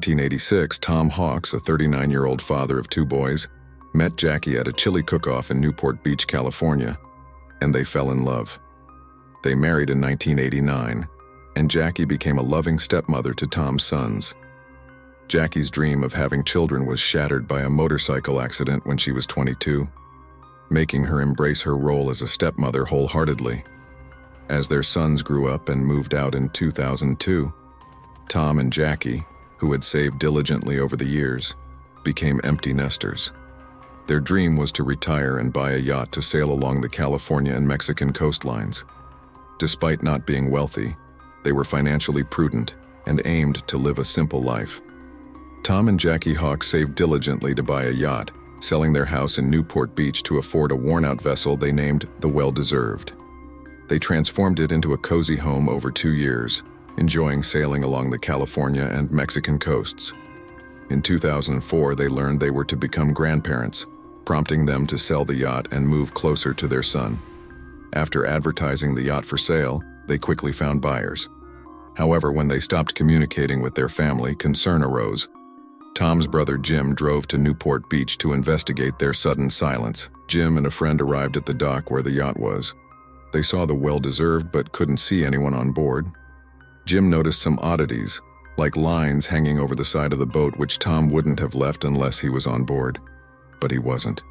1986, Tom Hawks, a 39-year-old father of two boys, met Jackie at a chili cook-off in Newport Beach, California, and they fell in love. They married in 1989, and Jackie became a loving stepmother to Tom's sons. Jackie's dream of having children was shattered by a motorcycle accident when she was 22, making her embrace her role as a stepmother wholeheartedly. As their sons grew up and moved out in 2002, Tom and Jackie, who had saved diligently over the years, became empty nesters. Their dream was to retire and buy a yacht to sail along the California and Mexican coastlines. Despite not being wealthy, they were financially prudent and aimed to live a simple life. Tom and Jackie Hawks saved diligently to buy a yacht, selling their house in Newport Beach to afford a worn-out vessel they named the Well-Deserved. They transformed it into a cozy home over 2 years, enjoying sailing along the California and Mexican coasts. In 2004, they learned they were to become grandparents, prompting them to sell the yacht and move closer to their son. After advertising the yacht for sale, they quickly found buyers. However, when they stopped communicating with their family, concern arose. Tom's brother Jim drove to Newport Beach to investigate their sudden silence. Jim and a friend arrived at the dock where the yacht was. They saw the Well-Deserved but couldn't see anyone on board. Jim noticed some oddities, like lines hanging over the side of the boat which Tom wouldn't have left unless he was on board. But he wasn't.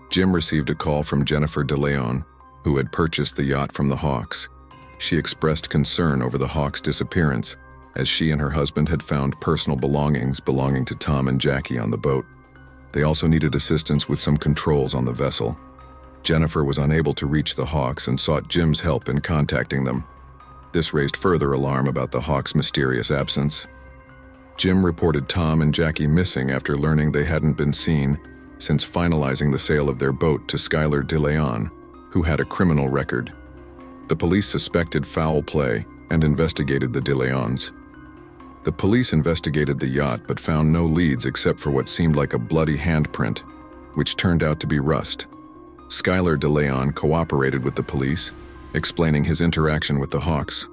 Jim received a call from Jennifer DeLeon, who had purchased the yacht from the Hawks. She expressed concern over the Hawks' disappearance, as she and her husband had found personal belongings belonging to Tom and Jackie on the boat. They also needed assistance with some controls on the vessel. Jennifer was unable to reach the Hawks and sought Jim's help in contacting them. This raised further alarm about the Hawks' mysterious absence. Jim reported Tom and Jackie missing after learning they hadn't been seen since finalizing the sale of their boat to Skylar DeLeon, who had a criminal record. The police suspected foul play and investigated the DeLeons. The police investigated the yacht but found no leads except for what seemed like a bloody handprint, which turned out to be rust. Skylar DeLeon cooperated with the police, explaining his interaction with the Hawks.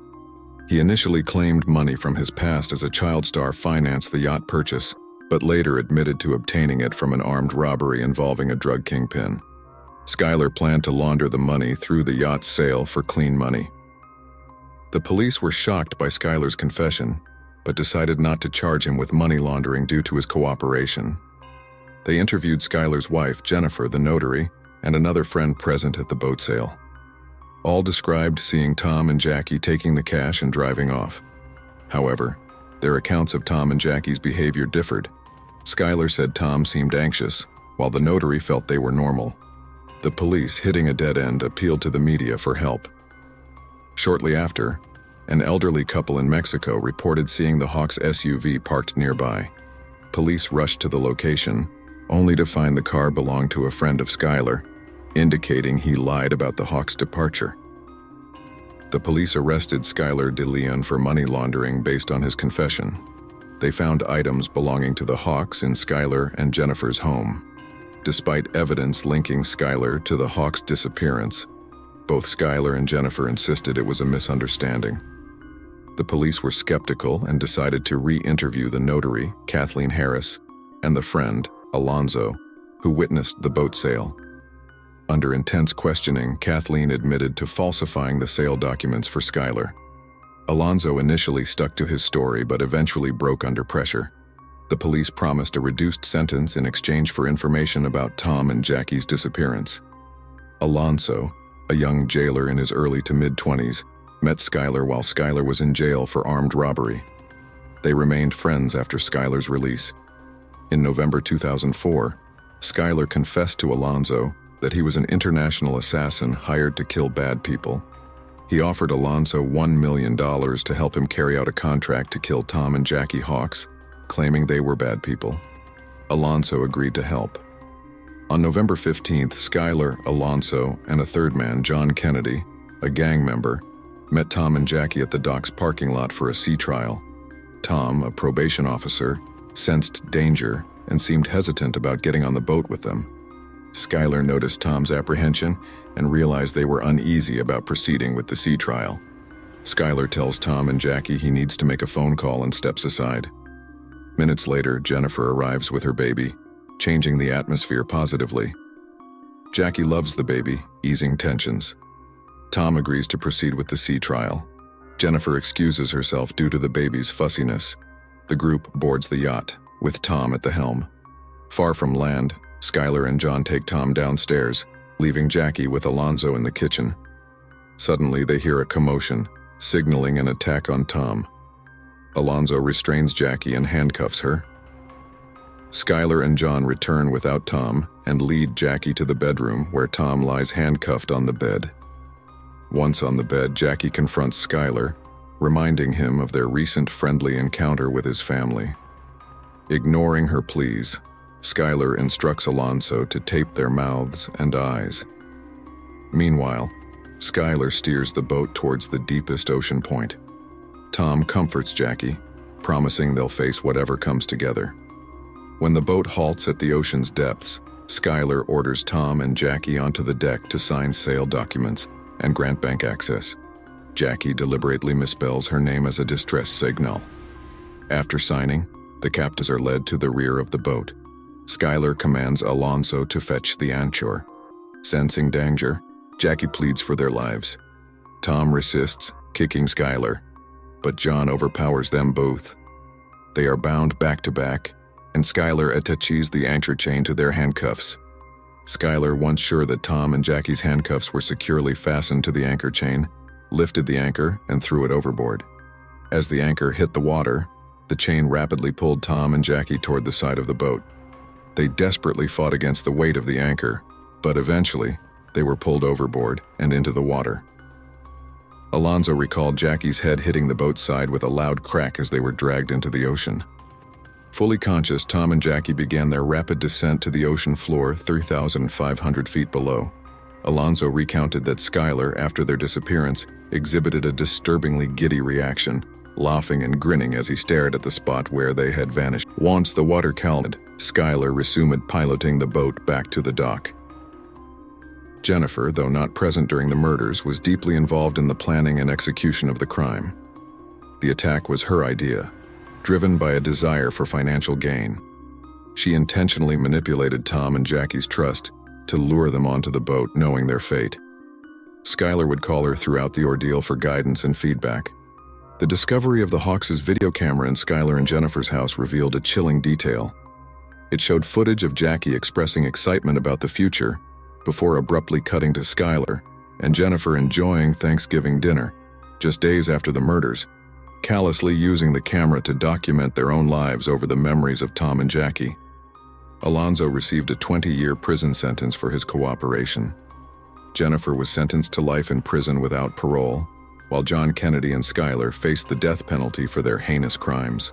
He initially claimed money from his past as a child star financed the yacht purchase, but later admitted to obtaining it from an armed robbery involving a drug kingpin. Skylar planned to launder the money through the yacht's sale for clean money. The police were shocked by Skylar's confession, but decided not to charge him with money laundering due to his cooperation. They interviewed Skylar's wife, Jennifer, the notary, and another friend present at the boat sale. All described seeing Tom and Jackie taking the cash and driving off. However, their accounts of Tom and Jackie's behavior differed. Skylar said Tom seemed anxious, while the notary felt they were normal. The police, hitting a dead end, appealed to the media for help. Shortly after, an elderly couple in Mexico reported seeing the Hawks' SUV parked nearby. Police rushed to the location, only to find the car belonged to a friend of Skylar, indicating he lied about the Hawks' departure. The police arrested Skylar DeLeon for money laundering based on his confession. They found items belonging to the Hawks in Skylar and Jennifer's home. Despite evidence linking Skylar to the Hawks' disappearance, both Skylar and Jennifer insisted it was a misunderstanding. The police were skeptical and decided to re-interview the notary, Kathleen Harris, and the friend, Alonzo, who witnessed the boat sale. Under intense questioning, Kathleen admitted to falsifying the sale documents for Skylar. Alonzo initially stuck to his story but eventually broke under pressure. The police promised a reduced sentence in exchange for information about Tom and Jackie's disappearance. Alonzo, a young jailer in his early to mid-20s, met Skylar while Skylar was in jail for armed robbery. They remained friends after Skylar's release. In November 2004, Skylar confessed to Alonzo that he was an international assassin hired to kill bad people. He offered Alonzo $1 million to help him carry out a contract to kill Tom and Jackie Hawks, claiming they were bad people. Alonzo agreed to help. On November 15th, Skylar, Alonzo, and a third man, John Kennedy, a gang member, met Tom and Jackie at the dock's parking lot for a sea trial. Tom, a probation officer, sensed danger and seemed hesitant about getting on the boat with them. Skylar noticed Tom's apprehension and realized they were uneasy about proceeding with the sea trial. Skylar tells Tom and Jackie he needs to make a phone call and steps aside. Minutes later, Jennifer arrives with her baby, changing the atmosphere positively. Jackie loves the baby, easing tensions. Tom agrees to proceed with the sea trial. Jennifer excuses herself due to the baby's fussiness. The group boards the yacht, with Tom at the helm. Far from land, Skylar and John take Tom downstairs, leaving Jackie with Alonzo in the kitchen. Suddenly, they hear a commotion, signaling an attack on Tom. Alonzo restrains Jackie and handcuffs her. Skylar and John return without Tom and lead Jackie to the bedroom where Tom lies handcuffed on the bed. Once on the bed, Jackie confronts Skylar, reminding him of their recent friendly encounter with his family. Ignoring her pleas, Skylar instructs Alonzo to tape their mouths and eyes. Meanwhile, Skylar steers the boat towards the deepest ocean point. Tom comforts Jackie, promising they'll face whatever comes together. When the boat halts at the ocean's depths, Skylar orders Tom and Jackie onto the deck to sign sale documents and grant bank access. Jackie deliberately misspells her name as a distress signal. After signing, the captives are led to the rear of the boat. Skylar commands Alonzo to fetch the anchor. Sensing danger, Jackie pleads for their lives. Tom resists, kicking Skylar, but John overpowers them both. They are bound back to back, and Skylar attaches the anchor chain to their handcuffs. Skylar, once sure that Tom and Jackie's handcuffs were securely fastened to the anchor chain, lifted the anchor and threw it overboard. As the anchor hit the water, the chain rapidly pulled Tom and Jackie toward the side of the boat. They desperately fought against the weight of the anchor, but eventually, they were pulled overboard and into the water. Alonzo recalled Jackie's head hitting the boat's side with a loud crack as they were dragged into the ocean. Fully conscious, Tom and Jackie began their rapid descent to the ocean floor 3,500 feet below. Alonzo recounted that Skylar, after their disappearance, exhibited a disturbingly giddy reaction, laughing and grinning as he stared at the spot where they had vanished. Once the water calmed, Skylar resumed piloting the boat back to the dock. Jennifer, though not present during the murders, was deeply involved in the planning and execution of the crime. The attack was her idea, driven by a desire for financial gain. She intentionally manipulated Tom and Jackie's trust to lure them onto the boat, knowing their fate. Skylar would call her throughout the ordeal for guidance and feedback. The discovery of the Hawks' video camera in Skylar and Jennifer's house revealed a chilling detail. It showed footage of Jackie expressing excitement about the future, before abruptly cutting to Skylar and Jennifer enjoying Thanksgiving dinner, just days after the murders, callously using the camera to document their own lives over the memories of Tom and Jackie. Alonzo received a 20-year prison sentence for his cooperation. Jennifer was sentenced to life in prison without parole, while John Kennedy and Skylar faced the death penalty for their heinous crimes.